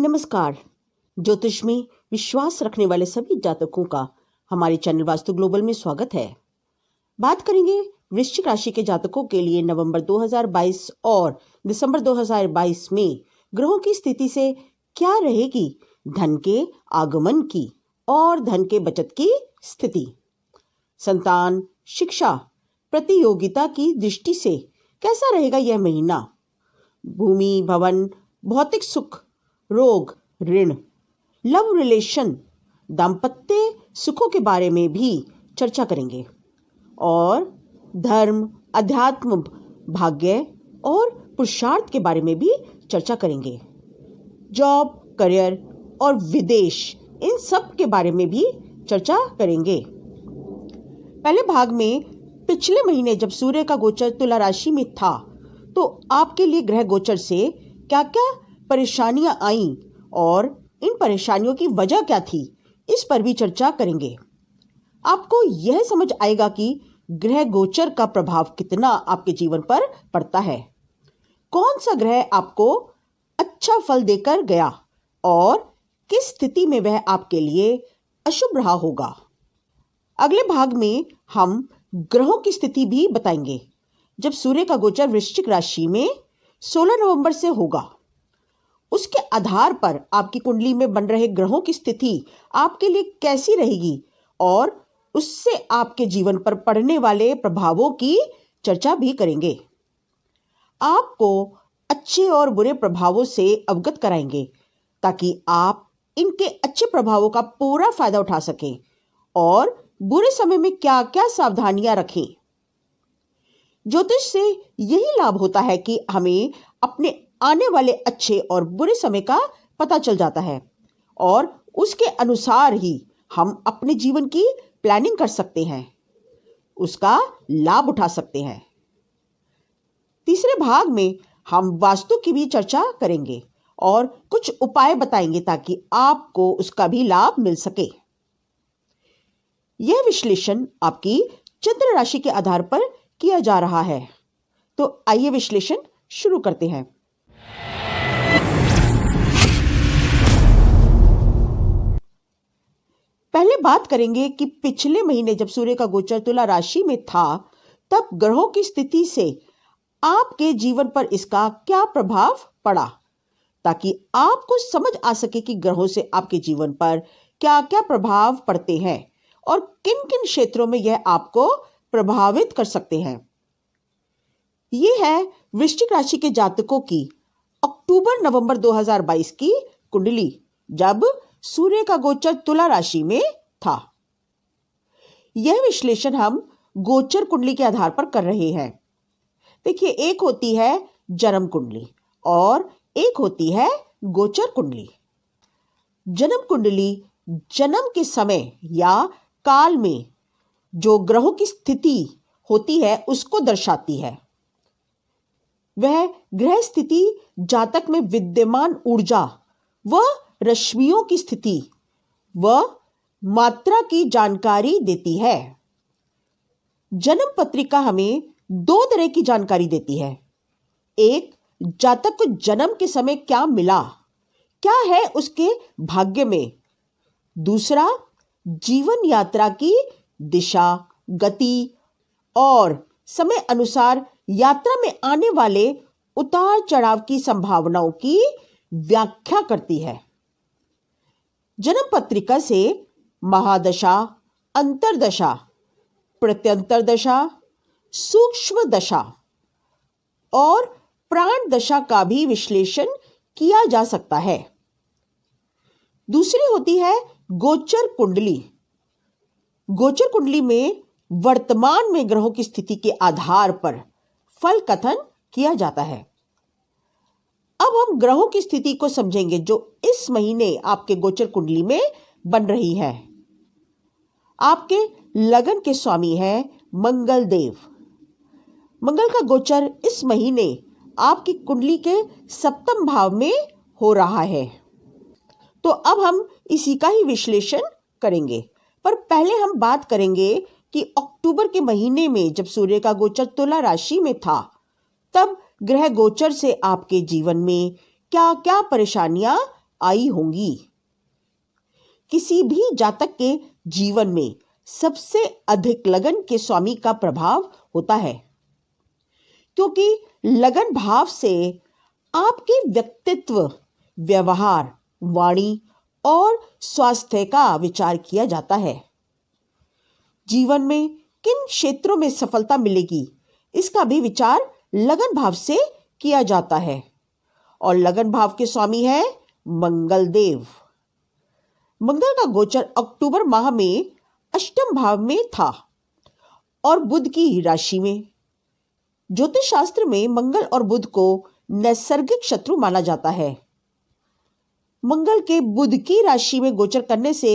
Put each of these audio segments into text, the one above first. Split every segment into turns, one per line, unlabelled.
नमस्कार। ज्योतिष में विश्वास रखने वाले सभी जातकों का हमारे चैनल वास्तु ग्लोबल में स्वागत है। बात करेंगे वृश्चिक राशि के जातकों के लिए नवंबर 2022 और दिसंबर 2022 में ग्रहों की स्थिति से क्या रहेगी धन के आगमन की और धन के बचत की स्थिति, संतान, शिक्षा, प्रतियोगिता की दृष्टि से कैसा रहेगा यह महीना, भूमि, भवन, भौतिक सुख, रोग, ऋण, लव रिलेशन, दाम्पत्य सुखों के बारे में भी चर्चा करेंगे और धर्म, अध्यात्म, भाग्य और पुरुषार्थ के बारे में भी चर्चा करेंगे। जॉब, करियर और विदेश, इन सब के बारे में भी चर्चा करेंगे। पहले भाग में पिछले महीने जब सूर्य का गोचर तुला राशि में था तो आपके लिए ग्रह गोचर से क्या क्या परेशानियां आईं और इन परेशानियों की वजह क्या थी, इस पर भी चर्चा करेंगे। आपको यह समझ आएगा कि ग्रह गोचर का प्रभाव कितना आपके जीवन पर पड़ता है, कौन सा ग्रह आपको अच्छा फल देकर गया और किस स्थिति में वह आपके लिए अशुभ रहा होगा। अगले भाग में हम ग्रहों की स्थिति भी बताएंगे। जब सूर्य का गोचर वृश्चिक राशि में 16 नवंबर से होगा, उसके आधार पर आपकी कुंडली में बन रहे ग्रहों की स्थिति आपके लिए कैसी रहेगी और उससे आपके जीवन पर पड़ने वाले प्रभावों की चर्चा भी करेंगे। आपको अच्छे और बुरे प्रभावों से अवगत कराएंगे ताकि आप इनके अच्छे प्रभावों का पूरा फायदा उठा सकें और बुरे समय में क्या क्या सावधानियां रखें। ज्योतिष से यही लाभ होता है कि हमें अपने आने वाले अच्छे और बुरे समय का पता चल जाता है और उसके अनुसार ही हम अपने जीवन की प्लानिंग कर सकते हैं, उसका लाभ उठा सकते हैं। तीसरे भाग में हम वास्तु की भी चर्चा करेंगे और कुछ उपाय बताएंगे ताकि आपको उसका भी लाभ मिल सके। यह विश्लेषण आपकी चंद्र राशि के आधार पर किया जा रहा है, तो आइए विश्लेषण शुरू करते हैं। पहले बात करेंगे कि पिछले महीने जब सूर्य का गोचर तुला राशि में था तब ग्रहों की स्थिति से आपके जीवन पर इसका क्या प्रभाव पड़ा, ताकि आपको समझ आ सके कि ग्रहों से आपके जीवन पर क्या क्या प्रभाव पड़ते हैं और किन किन क्षेत्रों में यह आपको प्रभावित कर सकते हैं। यह है वृश्चिक राशि के जातकों की अक्टूबर नवंबर 2022 की कुंडली जब सूर्य का गोचर तुला राशि में था। यह विश्लेषण हम गोचर कुंडली के आधार पर कर रहे हैं। देखिए, एक होती है जन्म कुंडली और एक होती है गोचर कुंडली। जन्म कुंडली जन्म के समय या काल में जो ग्रहों की स्थिति होती है उसको दर्शाती है। वह ग्रह स्थिति जातक में विद्यमान ऊर्जा व रश्मियों की स्थिति व मात्रा की जानकारी देती है। जन्म पत्रिका हमें दो तरह की जानकारी देती है। एक, जातक को जन्म के समय क्या मिला, क्या है उसके भाग्य में। दूसरा, जीवन यात्रा की दिशा, गति और समय अनुसार यात्रा में आने वाले उतार चढ़ाव की संभावनाओं की व्याख्या करती है। जन्म पत्रिका से महादशा, अंतरदशा, प्रत्यंतर दशा, सूक्ष्म दशा और प्राण दशा का भी विश्लेषण किया जा सकता है। दूसरी होती है गोचर कुंडली। गोचर कुंडली में वर्तमान में ग्रहों की स्थिति के आधार पर फल कथन किया जाता है। अब हम ग्रहों की स्थिति को समझेंगे जो इस महीने आपके गोचर कुंडली में बन रही है। आपके लगन के स्वामी है मंगल देव। मंगल का गोचर इस महीने आपकी कुंडली के सप्तम भाव में हो रहा है, तो अब हम इसी का ही विश्लेषण करेंगे। पर पहले हम बात करेंगे कि अक्टूबर के महीने में जब सूर्य का गोचर तुला राशि में था तब ग्रह गोचर से आपके जीवन में क्या क्या परेशानियां आई होंगी। किसी भी जातक के जीवन में सबसे अधिक लगन के स्वामी का प्रभाव होता है, क्योंकि लगन भाव से आपके व्यक्तित्व, व्यवहार, वाणी और स्वास्थ्य का विचार किया जाता है। जीवन में किन क्षेत्रों में सफलता मिलेगी, इसका भी विचार लगन भाव से किया जाता है। और लगन भाव के स्वामी है मंगल देव। मंगल का गोचर अक्टूबर माह में अष्टम भाव में था और बुध की राशि में। ज्योतिष शास्त्र में मंगल और बुध को नैसर्गिक शत्रु माना जाता है। मंगल के बुध की राशि में गोचर करने से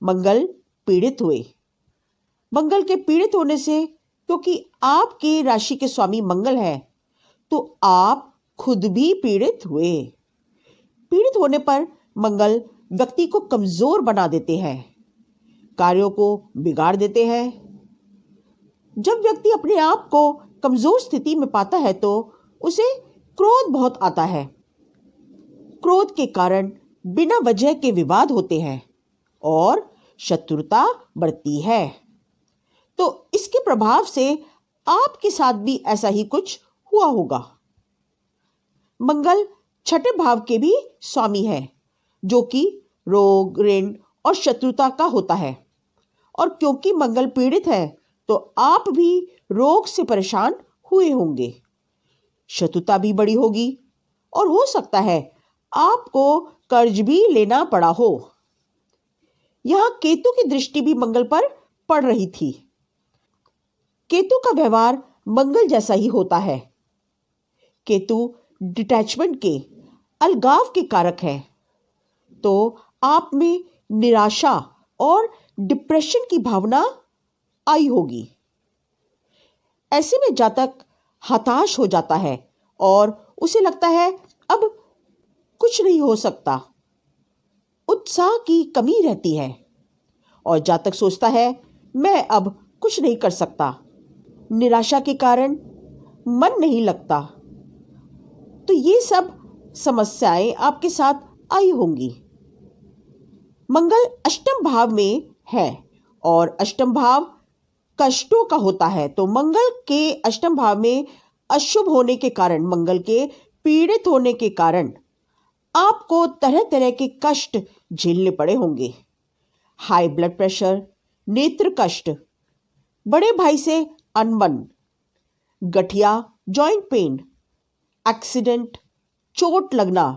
मंगल पीड़ित हुए। मंगल के पीड़ित होने से, क्योंकि आपके राशि के स्वामी मंगल है, तो आप खुद भी पीड़ित हुए। पीड़ित होने पर मंगल व्यक्ति को कमजोर बना देते हैं, कार्यों को बिगाड़ देते हैं। जब व्यक्ति अपने आप को कमजोर स्थिति में पाता है तो उसे क्रोध बहुत आता है। क्रोध के कारण बिना वजह के विवाद होते हैं और शत्रुता बढ़ती है। तो इसके प्रभाव से आपके साथ भी ऐसा ही कुछ हुआ होगा। मंगल छठे भाव के भी स्वामी है, जो कि रोग, ऋण और शत्रुता का होता है। और क्योंकि मंगल पीड़ित है तो आप भी रोग से परेशान हुए होंगे, शत्रुता भी बड़ी होगी और हो सकता है आपको कर्ज भी लेना पड़ा हो। यहां केतु की दृष्टि भी मंगल पर पड़ रही थी। केतु का व्यवहार मंगल जैसा ही होता है। केतु डिटैचमेंट के, अलगाव के कारक है, तो आप में निराशा और डिप्रेशन की भावना आई होगी। ऐसे में जातक हताश हो जाता है और उसे लगता है अब कुछ नहीं हो सकता। उत्साह की कमी रहती है और जातक सोचता है मैं अब कुछ नहीं कर सकता। निराशा के कारण मन नहीं लगता। तो ये सब समस्याएं आपके साथ आई होंगी। मंगल अष्टम भाव में है और अष्टम भाव कष्टों का होता है। तो मंगल के अष्टम भाव में अशुभ होने के कारण, मंगल के पीड़ित होने के कारण आपको तरह तरह के कष्ट झेलने पड़े होंगे। हाई ब्लड प्रेशर, नेत्र कष्ट, बड़े भाई से अनबन, गठिया जॉइंट पेन, एक्सीडेंट, चोट लगना,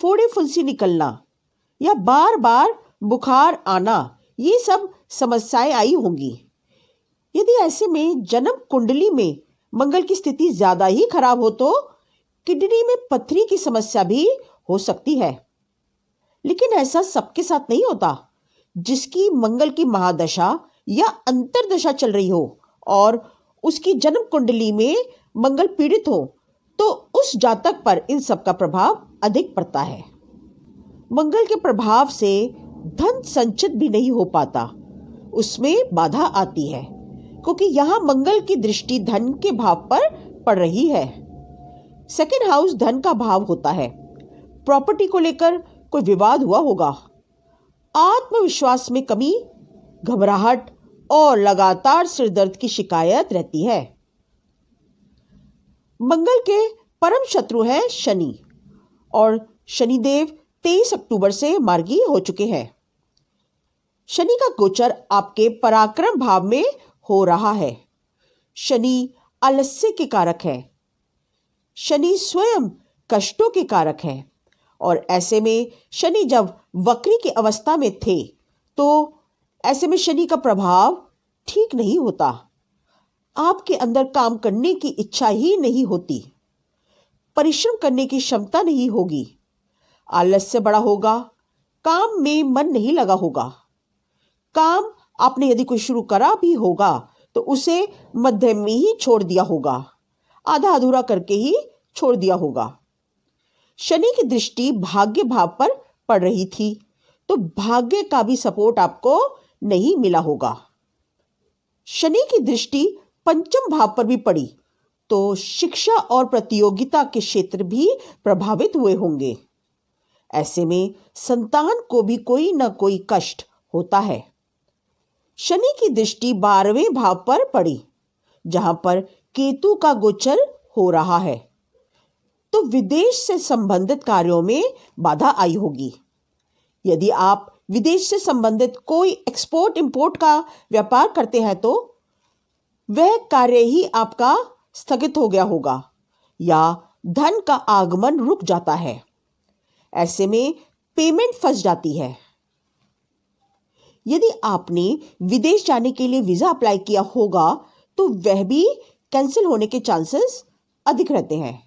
फोड़े फुंसी निकलना या बार बार बुखार आना, ये सब समस्याएं आई होंगी। यदि ऐसे में जन्म कुंडली में मंगल की स्थिति ज्यादा ही खराब हो तो किडनी में पथरी की समस्या भी हो सकती है। लेकिन ऐसा सबके साथ नहीं होता। जिसकी मंगल की महादशा या अंतरदशा चल रही हो और उसकी जन्म कुंडली में मंगल पीड़ित हो, तो उस जातक पर इन सब का प्रभाव अधिक पड़ता है। मंगल के प्रभाव से धन संचित भी नहीं हो पाता, उसमें बाधा आती है, क्योंकि यहां मंगल की दृष्टि धन के भाव पर पड़ रही है। सेकंड हाउस धन का भाव होता है। प्रॉपर्टी को लेकर कोई विवाद हुआ होगा। आत्मविश्वास में कमी, घबराहट और लगातार सिरदर्द की शिकायत रहती है। मंगल के परम शत्रु हैं शनि, और शनिदेव 23 अक्टूबर से मार्गी हो चुके हैं। शनि का गोचर आपके पराक्रम भाव में हो रहा है। शनि आलस्य के कारक है। शनि स्वयं कष्टों के कारक है और ऐसे में शनि जब वक्री की अवस्था में थे तो ऐसे में शनि का प्रभाव ठीक नहीं होता। आपके अंदर काम करने की इच्छा ही नहीं होती, परिश्रम करने की क्षमता नहीं होगी, आलस्य बड़ा होगा, काम में मन नहीं लगा होगा। काम आपने यदि कोई शुरू करा भी होगा तो उसे मध्य में ही छोड़ दिया होगा, आधा अधूरा करके ही छोड़ दिया होगा। शनि की दृष्टि भाग्य भाव पर पड़ रही थी तो भाग्य का भी सपोर्ट आपको नहीं मिला होगा। शनि की दृष्टि पंचम भाव पर भी पड़ी तो शिक्षा और प्रतियोगिता के क्षेत्र भी प्रभावित हुए होंगे। ऐसे में संतान को भी कोई न कोई कष्ट होता है। शनि की दृष्टि 12वें भाव पर पड़ी, जहां पर केतु का गोचर हो रहा है, तो विदेश से संबंधित कार्यों में बाधा आई होगी। यदि आप विदेश से संबंधित कोई एक्सपोर्ट इंपोर्ट का व्यापार करते हैं तो वह कार्य ही आपका स्थगित हो गया होगा या धन का आगमन रुक जाता है। ऐसे में पेमेंट फंस जाती है। यदि आपने विदेश जाने के लिए वीजा अप्लाई किया होगा तो वह भी कैंसिल होने के चांसेस अधिक रहते हैं।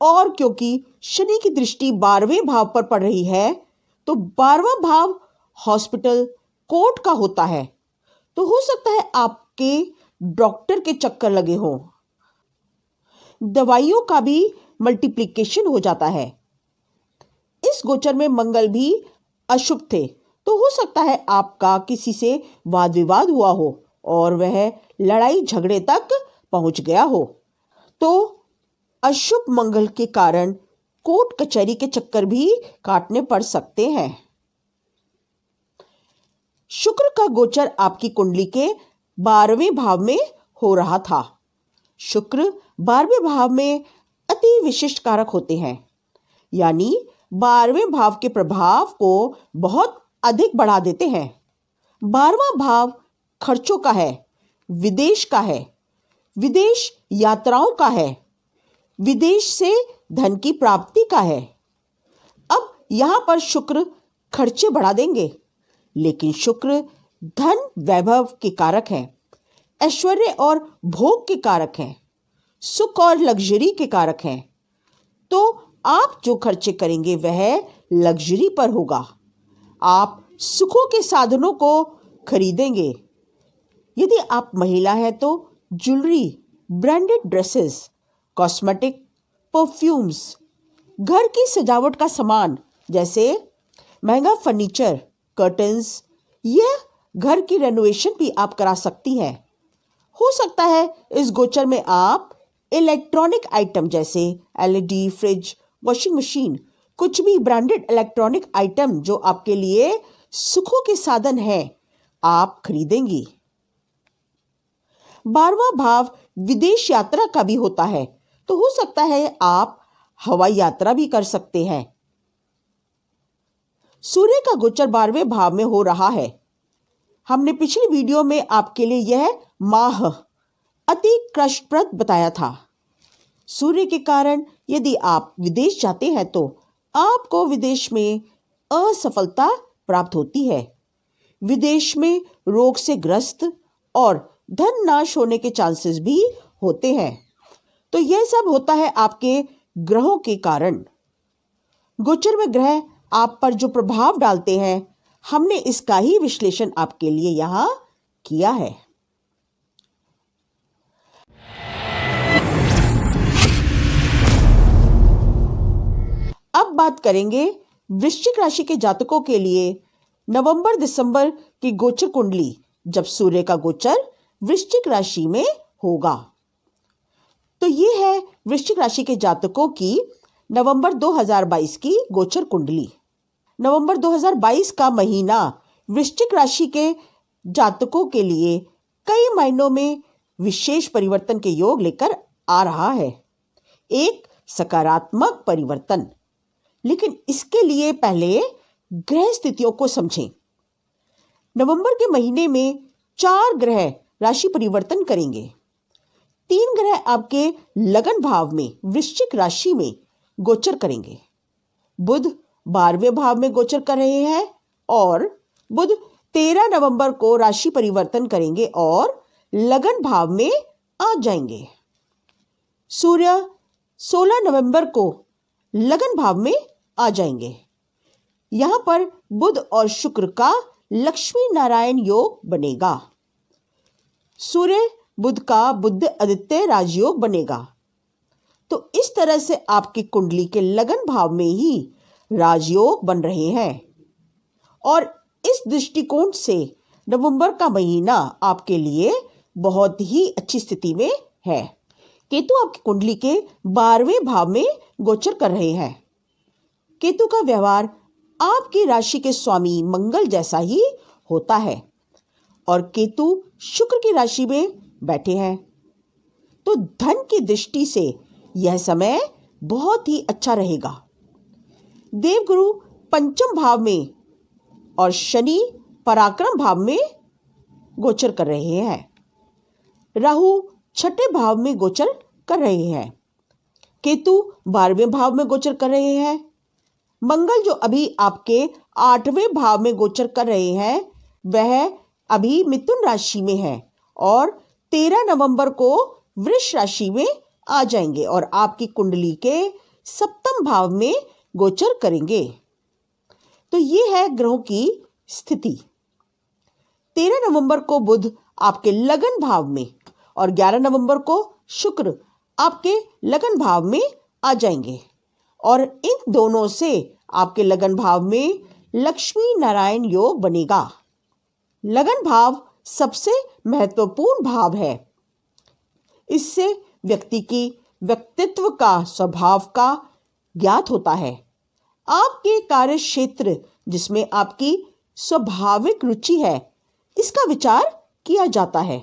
और क्योंकि शनि की दृष्टि 12वें भाव पर पड़ रही है, तो 12वां भाव हॉस्पिटल कोर्ट का होता है, तो हो सकता है आपके डॉक्टर के चक्कर लगे हों। दवाइयों का भी मल्टीप्लिकेशन हो जाता है। इस गोचर में मंगल भी अशुभ थे, तो हो सकता है आपका किसी से वाद विवाद हुआ हो और वह लड़ाई झगड़े तक पहुंच गया हो। तो अशुभ मंगल के कारण कोर्ट कचहरी के चक्कर भी काटने पड़ सकते हैं। शुक्र का गोचर आपकी कुंडली के 12वें भाव में हो रहा था। शुक्र 12वें भाव में अति विशिष्ट कारक होते हैं, यानी 12वें भाव के प्रभाव को बहुत अधिक बढ़ा देते हैं। 12वां भाव खर्चों का है, विदेश का है, विदेश यात्राओं का है, विदेश से धन की प्राप्ति का है। अब यहां पर शुक्र खर्चे बढ़ा देंगे, लेकिन शुक्र धन वैभव के कारक हैं, ऐश्वर्य और भोग के कारक हैं, सुख और लग्जरी के कारक हैं। तो आप जो खर्चे करेंगे वह लग्जरी पर होगा। आप सुखों के साधनों को खरीदेंगे। यदि आप महिला हैं तो jewellery, branded dresses, cosmetic, perfumes, घर की सजावट का सामान जैसे महंगा फर्नीचर, कर्टन्स, यह घर की रेनोवेशन भी आप करा सकती हैं। हो सकता है इस गोचर में आप इलेक्ट्रॉनिक आइटम जैसे एलईडी, फ्रिज, वॉशिंग मशीन, कुछ भी ब्रांडेड इलेक्ट्रॉनिक आइटम जो आपके लिए सुखों के साधन है, आप खरीदेंगी। 12वां भाव विदेश यात्रा का भी होता है, तो हो सकता है आप हवाई यात्रा भी कर सकते हैं। सूर्य का गोचर 12वें भाव में हो रहा है। हमने पिछली वीडियो में आपके लिए यह माह अति कष्टप्रद बताया था। सूर्य के कारण यदि आप विदेश जाते हैं तो आपको विदेश में असफलता प्राप्त होती है। विदेश में रोग से ग्रस्त और धन नाश होने के चांसेस भी होते हैं। तो यह सब होता है आपके ग्रहों के कारण। गोचर में ग्रह आप पर जो प्रभाव डालते हैं, हमने इसका ही विश्लेषण आपके लिए यहां किया है। अब बात करेंगे वृश्चिक राशि के जातकों के लिए नवंबर दिसंबर की गोचर कुंडली, जब सूर्य का गोचर वृश्चिक राशि में होगा। तो ये है वृश्चिक राशि के जातकों की नवंबर 2022 की गोचर कुंडली। नवंबर 2022 का महीना वृश्चिक राशि के जातकों के लिए कई मायनों में विशेष परिवर्तन के योग लेकर आ रहा है। एक सकारात्मक परिवर्तन, लेकिन इसके लिए पहले ग्रह स्थितियों को समझें। नवंबर के महीने में 4 ग्रह राशि परिवर्तन करेंगे। 3 ग्रह आपके लगन भाव में वृश्चिक राशि में गोचर करेंगे। बुध 12वें भाव में गोचर कर रहे हैं और बुध 13 नवंबर को राशि परिवर्तन करेंगे और लगन भाव में आ जाएंगे। सूर्य 16 नवंबर को लगन भाव में आ जाएंगे। यहां पर बुध और शुक्र का लक्ष्मी नारायण योग बनेगा। सूर्य बुध का बुध आदित्य राजयोग बनेगा। तो इस तरह से आपकी कुंडली के लगन भाव में ही राजयोग बन रहे हैं और इस दृष्टिकोण से नवंबर का महीना आपके लिए बहुत ही अच्छी स्थिति में है। केतु आपकी कुंडली के 12वें भाव में गोचर कर रहे हैं। केतु का व्यवहार आपकी राशि के स्वामी मंगल जैसा ही होता है और केतु शुक्र की राशि में बैठे हैं, तो धन की दृष्टि से यह समय बहुत ही अच्छा रहेगा। देवगुरु पंचम भाव में और शनि पराक्रम भाव में गोचर कर रहे हैं। राहु छठे भाव में गोचर कर रहे हैं। केतु 12वें भाव में गोचर कर रहे हैं। मंगल जो अभी आपके 8वें भाव में गोचर कर रहे हैं वह अभी मिथुन राशि में है और 13 नवंबर को वृष राशि में आ जाएंगे और आपकी कुंडली के सप्तम भाव में गोचर करेंगे। तो ये है ग्रहों की स्थिति। 13 नवंबर को बुध आपके लगन भाव में और 11 नवंबर को शुक्र आपके लगन भाव में आ जाएंगे और इन दोनों से आपके लगन भाव में लक्ष्मी नारायण योग बनेगा। लगन भाव सबसे महत्वपूर्ण भाव है। इससे व्यक्ति की व्यक्तित्व का, स्वभाव का ज्ञात होता है। आपके कार्य क्षेत्र जिसमें आपकी स्वाभाविक रुचि है, इसका विचार किया जाता है।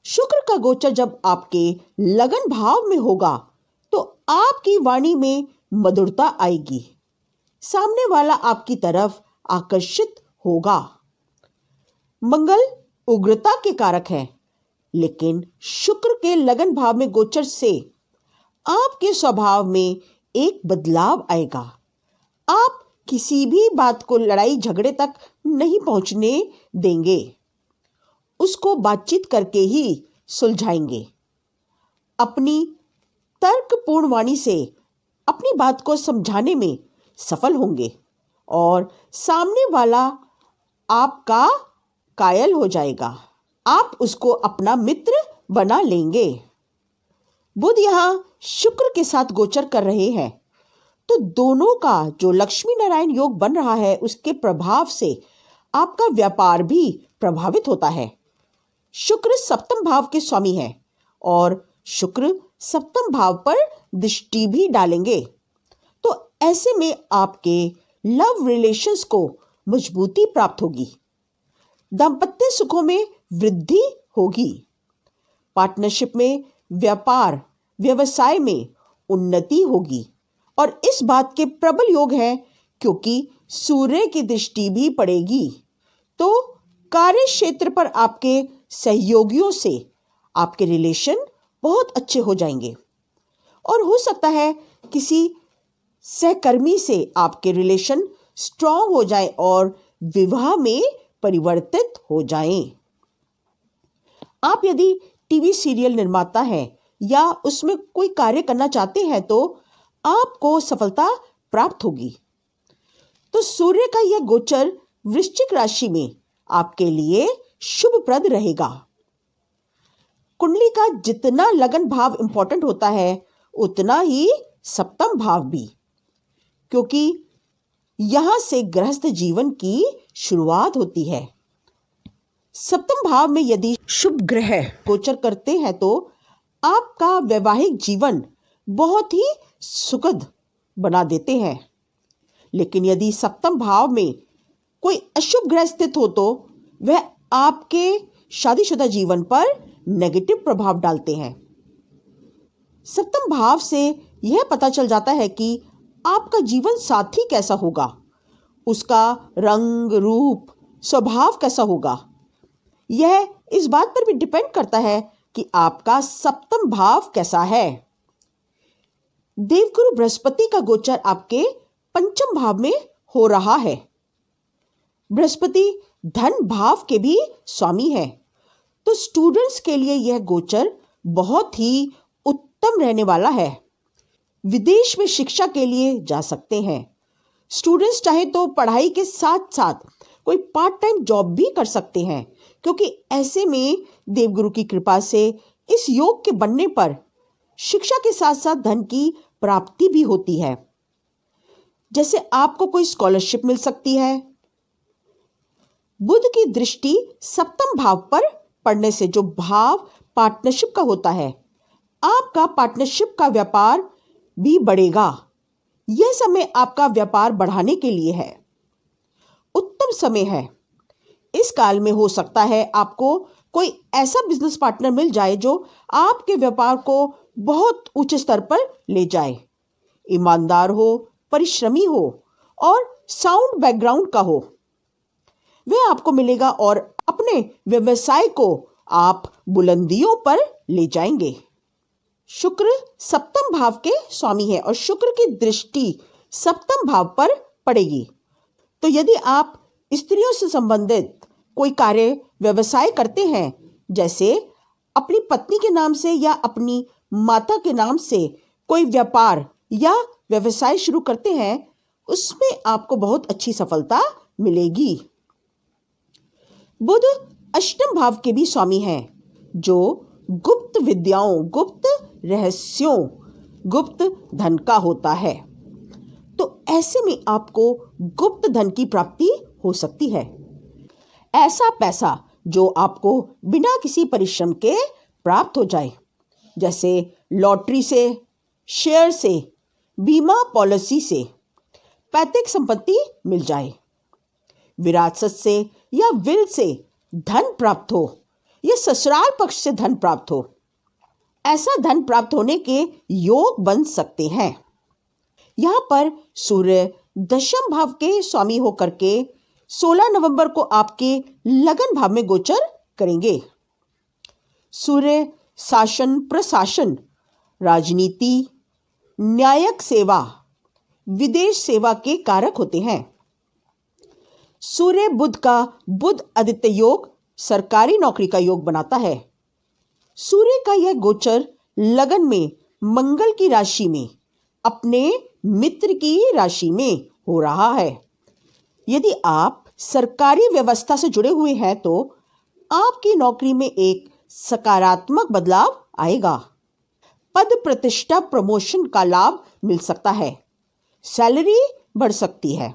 शुक्र का गोचर जब आपके लगन भाव में होगा तो आपकी वाणी में मधुरता आएगी, सामने वाला आपकी तरफ आकर्षित होगा। मंगल उग्रता के कारक है, लेकिन शुक्र के लगन भाव में गोचर से आपके स्वभाव में एक बदलाव आएगा। आप किसी भी बात को लड़ाई झगड़े तक नहीं पहुंचने देंगे, उसको बातचीत करके ही सुलझाएंगे। अपनी तर्कपूर्ण वाणी से अपनी बात को समझाने में सफल होंगे और सामने वाला आपका कायल हो जाएगा। आप उसको अपना मित्र बना लेंगे। बुध यहाँ शुक्र के साथ गोचर कर रहे हैं, तो दोनों का जो लक्ष्मी नारायण योग बन रहा है उसके प्रभाव से आपका व्यापार भी प्रभावित होता है। शुक्र सप्तम भाव के स्वामी है और शुक्र सप्तम भाव पर दृष्टि भी डालेंगे, तो ऐसे में आपके लव रिलेशंस को मजबूती प्राप्त होगी। दाम्पत्य सुखों में वृद्धि होगी। पार्टनरशिप में, व्यापार व्यवसाय में उन्नति होगी और इस बात के प्रबल योग है क्योंकि सूर्य की दृष्टि भी पड़ेगी, तो कार्य क्षेत्र पर आपके सहयोगियों से आपके रिलेशन बहुत अच्छे हो जाएंगे और हो सकता है किसी सहकर्मी से आपके रिलेशन स्ट्रांग हो जाए और विवाह में परिवर्तित हो जाएं। आप यदि टीवी सीरियल निर्माता हैं या उसमें कोई कार्य करना चाहते हैं तो आपको सफलता प्राप्त होगी। तो सूर्य का यह गोचर वृश्चिक राशि में आपके लिए शुभप्रद रहेगा। कुंडली का जितना लगन भाव इंपॉर्टेंट होता है उतना ही सप्तम भाव भी, क्योंकि यहां से गृहस्थ जीवन की शुरुआत होती है। सप्तम भाव में यदि शुभ ग्रह गोचर करते हैं तो आपका वैवाहिक जीवन बहुत ही सुखद बना देते हैं, लेकिन यदि सप्तम भाव में कोई अशुभ ग्रह स्थित हो तो वह आपके शादीशुदा जीवन पर नेगेटिव प्रभाव डालते हैं। सप्तम भाव से यह पता चल जाता है कि आपका जीवन साथी कैसा होगा, उसका रंग, रूप, स्वभाव कैसा होगा। यह इस बात पर भी डिपेंड करता है कि आपका सप्तम भाव कैसा है। देवगुरु बृहस्पति का गोचर आपके पंचम भाव में हो रहा है। बृहस्पति धन भाव के भी स्वामी है, तो स्टूडेंट्स के लिए यह गोचर बहुत ही उत्तम रहने वाला है। विदेश में शिक्षा के लिए जा सकते हैं। स्टूडेंट्स चाहे तो पढ़ाई के साथ साथ कोई पार्ट टाइम जॉब भी कर सकते हैं, क्योंकि ऐसे में देवगुरु की कृपा से इस योग के बनने पर शिक्षा के साथ साथ धन की प्राप्ति भी होती है। जैसे आपको कोई स्कॉलरशिप मिल सकती है। बुध की दृष्टि सप्तम भाव पर पड़ने से जो भाव पार्टनरशिप का होता है, आपका पार्टनरशिप का व्यापार भी बढ़ेगा। यह समय आपका व्यापार बढ़ाने के लिए है, उत्तम समय है। इस काल में हो सकता है आपको कोई ऐसा बिजनेस पार्टनर मिल जाए जो आपके व्यापार को बहुत ऊंचे स्तर पर ले जाए। ईमानदार हो, परिश्रमी हो और साउंड बैकग्राउंड का हो, वह आपको मिलेगा और अपने व्यवसाय को आप बुलंदियों पर ले जाएंगे। शुक्र सप्तम भाव के स्वामी है और शुक्र की दृष्टि सप्तम भाव पर पड़ेगी। तो यदि आप स्त्रियों से संबंधित कोई कार्य व्यवसाय करते हैं, जैसे अपनी पत्नी के नाम से या अपनी माता के नाम से कोई व्यापार या व्यवसाय शुरू करते हैं, उसमें आपको बहुत अच्छी सफलता मिलेगी। बुध अष्टम भाव के भी स्वामी हैं, जो गुप्त विद्याओं, गुप्त रहस्यों, गुप्त धन का होता है। तो ऐसे में आपको गुप्त धन की प्राप्ति हो सकती है। ऐसा पैसा जो आपको बिना किसी परिश्रम के प्राप्त हो जाए, जैसे लॉटरी से, शेयर से, बीमा पॉलिसी से, पैतृक संपत्ति मिल जाए, विरासत से या विल से धन प्राप्त हो या ससुराल पक्ष से धन प्राप्त हो, ऐसा धन प्राप्त होने के योग बन सकते हैं। यहाँ पर सूर्य दशम भाव के स्वामी होकर के 16 नवंबर को आपके लगन भाव में गोचर करेंगे। सूर्य शासन, प्रशासन, राजनीति, न्यायिक सेवा, विदेश सेवा के कारक होते हैं। सूर्य बुध का बुध आदित्य योग सरकारी नौकरी का योग बनाता है। सूर्य का यह गोचर लगन में मंगल की राशि में अपने मित्र की राशि में हो रहा है। यदि आप सरकारी व्यवस्था से जुड़े हुए हैं तो आपकी नौकरी में एक सकारात्मक बदलाव आएगा। पद प्रतिष्ठा, प्रमोशन का लाभ मिल सकता है, सैलरी बढ़ सकती है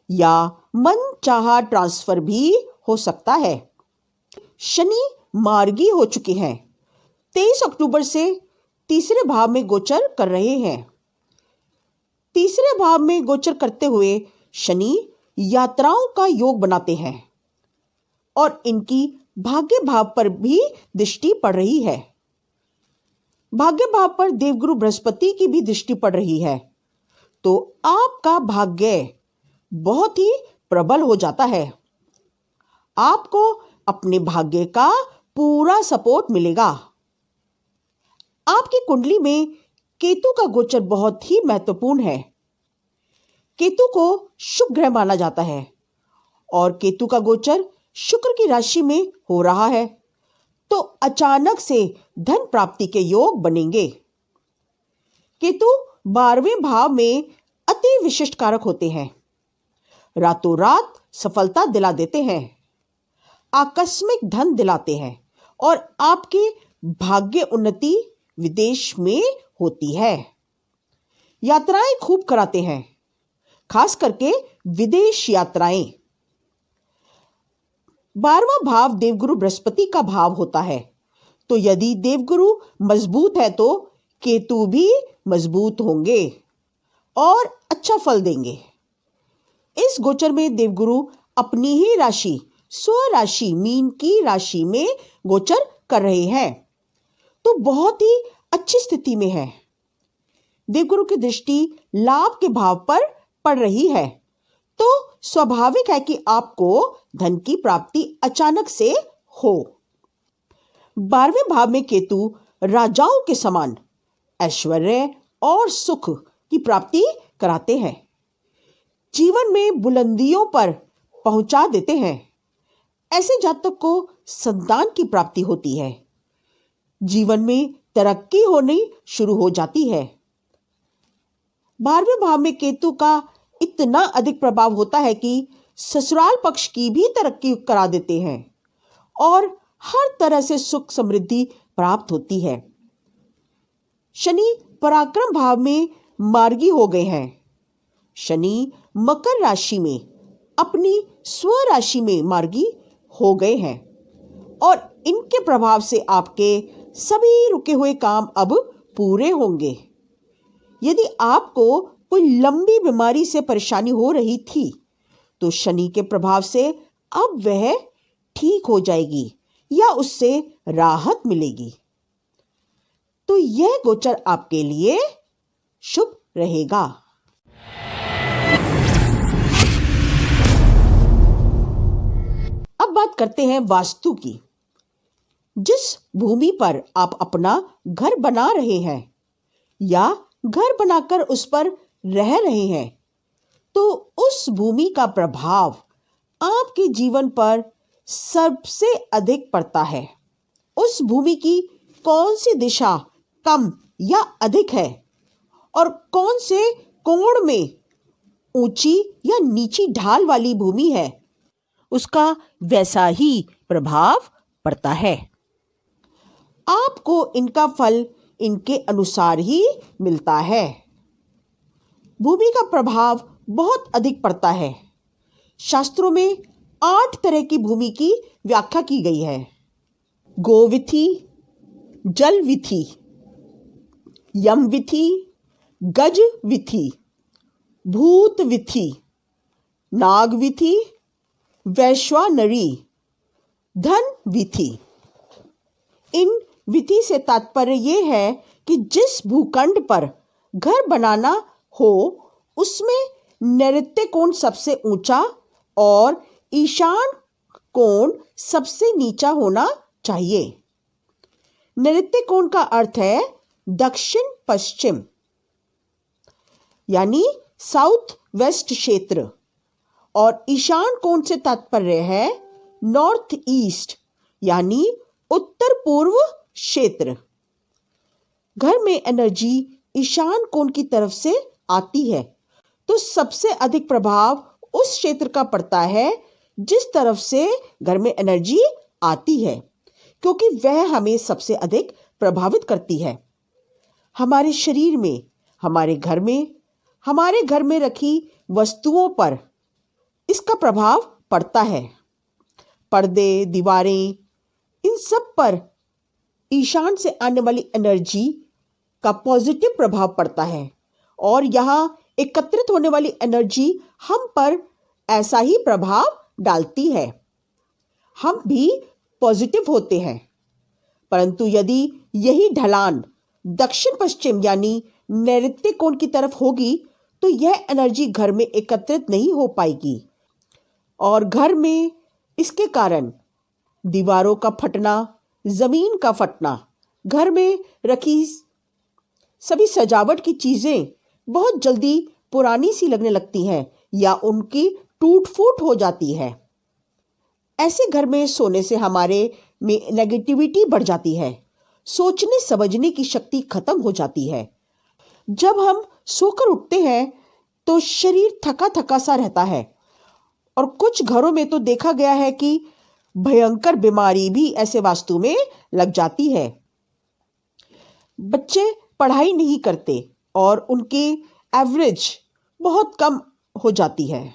या मनचाहा ट्रांसफर भी हो सकता है। शनि मार्गी हो चुके हैं, 23 अक्टूबर से तीसरे भाव में गोचर कर रहे हैं। तीसरे भाव में गोचर करते हुए शनि यात्राओं का योग बनाते हैं और इनकी भाग्य भाव पर भी दृष्टि पड़ रही है। भाग्य भाव पर देवगुरु बृहस्पति की भी दृष्टि पड़ रही है, तो आपका भाग्य बहुत ही प्रबल हो जाता है। आपको अपने भाग्य का पूरा सपोर्ट मिलेगा। आपकी कुंडली में केतु का गोचर बहुत ही महत्वपूर्ण है। केतु को शुभ ग्रह माना जाता है और केतु का गोचर शुक्र की राशि में हो रहा है, तो अचानक से धन प्राप्ति के योग बनेंगे। केतु 12वें भाव में अति विशिष्ट कारक होते हैं, रातों रात सफलता दिला देते हैं, आकस्मिक धन दिलाते हैं और आपके भाग्य उन्नति विदेश में होती है। यात्राएं खूब कराते हैं, खास करके विदेश यात्राएं। 12वां भाव देवगुरु बृहस्पति का भाव होता है, तो यदि देवगुरु मजबूत है तो केतु भी मजबूत होंगे और अच्छा फल देंगे। इस गोचर में देवगुरु अपनी ही राशि स्वराशि मीन की राशि में गोचर कर रहे हैं, तो बहुत ही अच्छी स्थिति में है। देवगुरु की दृष्टि लाभ के भाव पर पड़ रही है, तो स्वाभाविक है कि आपको धन की प्राप्ति अचानक से हो। 12वें भाव में केतु राजाओं के समान ऐश्वर्य और सुख की प्राप्ति कराते हैं, जीवन में बुलंदियों पर पहुंचा देते हैं। ऐसे जातक को संतान की प्राप्ति होती है, जीवन में तरक्की होनी शुरू हो जाती है। 12वें भाव में केतु का इतना अधिक प्रभाव होता है कि ससुराल पक्ष की भी तरक्की करा देते हैं और हर तरह से सुख समृद्धि प्राप्त होती है। शनि पराक्रम भाव में मार्गी हो गए हैं। शनि मकर राशि में अपनी स्वराशि में मार्गी हो गए हैं और इनके प्रभाव से आपके सभी रुके हुए काम अब पूरे होंगे। यदि आपको कोई लंबी बीमारी से परेशानी हो रही थी तो शनि के प्रभाव से अब वह ठीक हो जाएगी या उससे राहत मिलेगी। तो यह गोचर आपके लिए शुभ रहेगा। अब बात करते हैं वास्तु की। जिस भूमि पर आप अपना घर बना रहे हैं या घर बनाकर उस पर रह रहे हैं, तो उस भूमि का प्रभाव आपके जीवन पर सबसे अधिक पड़ता है। उस भूमि की कौन सी दिशा कम या अधिक है और कौन से कोण में ऊंची या नीची ढाल वाली भूमि है, उसका वैसा ही प्रभाव पड़ता है। आपको इनका फल इनके अनुसार ही मिलता है। भूमि का प्रभाव बहुत अधिक पड़ता है। शास्त्रों में 8 तरह की भूमि की व्याख्या की गई है। गोविथि, जल विथि, यम विथि, गज विथि, भूत विथि, नाग विथि, वैश्वानरी, धन विथि। इन विधि से तात्पर्य यह है कि जिस भूखंड पर घर बनाना हो उसमें नैऋत्य कोण सबसे ऊंचा और ईशान कोण सबसे नीचा होना चाहिए। नैऋत्य कोण का अर्थ है दक्षिण पश्चिम यानी साउथ वेस्ट क्षेत्र, और ईशान कोण से तात्पर्य है नॉर्थ ईस्ट यानी उत्तर पूर्व क्षेत्र। घर में एनर्जी ईशान कोण की तरफ से आती है तो सबसे अधिक प्रभाव उस क्षेत्र का पड़ता है जिस तरफ से घर में एनर्जी आती है, क्योंकि वह हमें सबसे अधिक प्रभावित करती है। हमारे शरीर में, हमारे घर में रखी वस्तुओं पर इसका प्रभाव पड़ता है। पर्दे, दीवारें, इन सब पर ईशान से आने वाली एनर्जी का पॉजिटिव प्रभाव पड़ता है और यहाँ एकत्रित होने वाली एनर्जी हम पर ऐसा ही प्रभाव डालती है। हम भी पॉजिटिव होते हैं, परंतु यदि यही ढलान दक्षिण पश्चिम यानी नैऋत्य कोण की तरफ होगी तो यह एनर्जी घर में एकत्रित नहीं हो पाएगी और घर में इसके कारण दीवारों का फटना, जमीन का फटना, घर में रखी सभी सजावट की चीजें बहुत जल्दी पुरानी सी लगने लगती हैं या उनकी टूट फूट हो जाती है। ऐसे घर में सोने से हमारे में नेगेटिविटी बढ़ जाती है, सोचने समझने की शक्ति खत्म हो जाती है। जब हम सोकर उठते हैं तो शरीर थका थका सा रहता है और कुछ घरों में तो देखा गया है कि भयंकर बीमारी भी ऐसे वास्तु में लग जाती है। बच्चे पढ़ाई नहीं करते और उनकी एवरेज बहुत कम हो जाती है।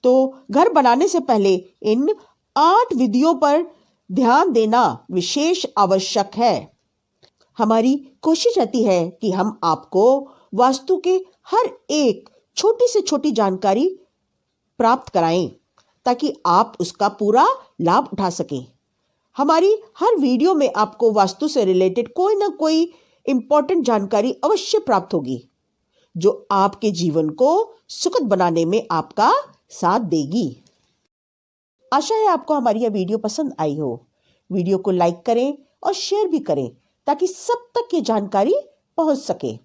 तो घर बनाने से पहले इन 8 विधियों पर ध्यान देना विशेष आवश्यक है। हमारी कोशिश रहती है कि हम आपको वास्तु के हर एक छोटी से छोटी जानकारी प्राप्त कराएं ताकि आप उसका पूरा लाभ उठा सकें। हमारी हर वीडियो में आपको वास्तु से रिलेटेड कोई ना कोई इंपॉर्टेंट जानकारी अवश्य प्राप्त होगी जो आपके जीवन को सुखद बनाने में आपका साथ देगी। आशा है आपको हमारी यह वीडियो पसंद आई हो। वीडियो को लाइक करें और शेयर भी करें ताकि सब तक ये जानकारी पहुंच सके।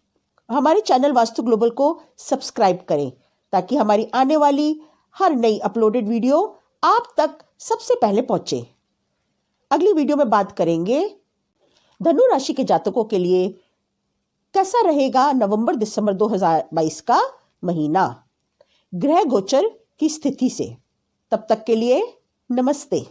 हमारे चैनल वास्तु ग्लोबल को सब्सक्राइब करें ताकि हमारी आने वाली हर नई अपलोडेड वीडियो आप तक सबसे पहले पहुंचे। अगली वीडियो में बात करेंगे धनु राशि के जातकों के लिए कैसा रहेगा नवंबर-दिसंबर 2022 का महीना ग्रह गोचर की स्थिति से। तब तक के लिए नमस्ते।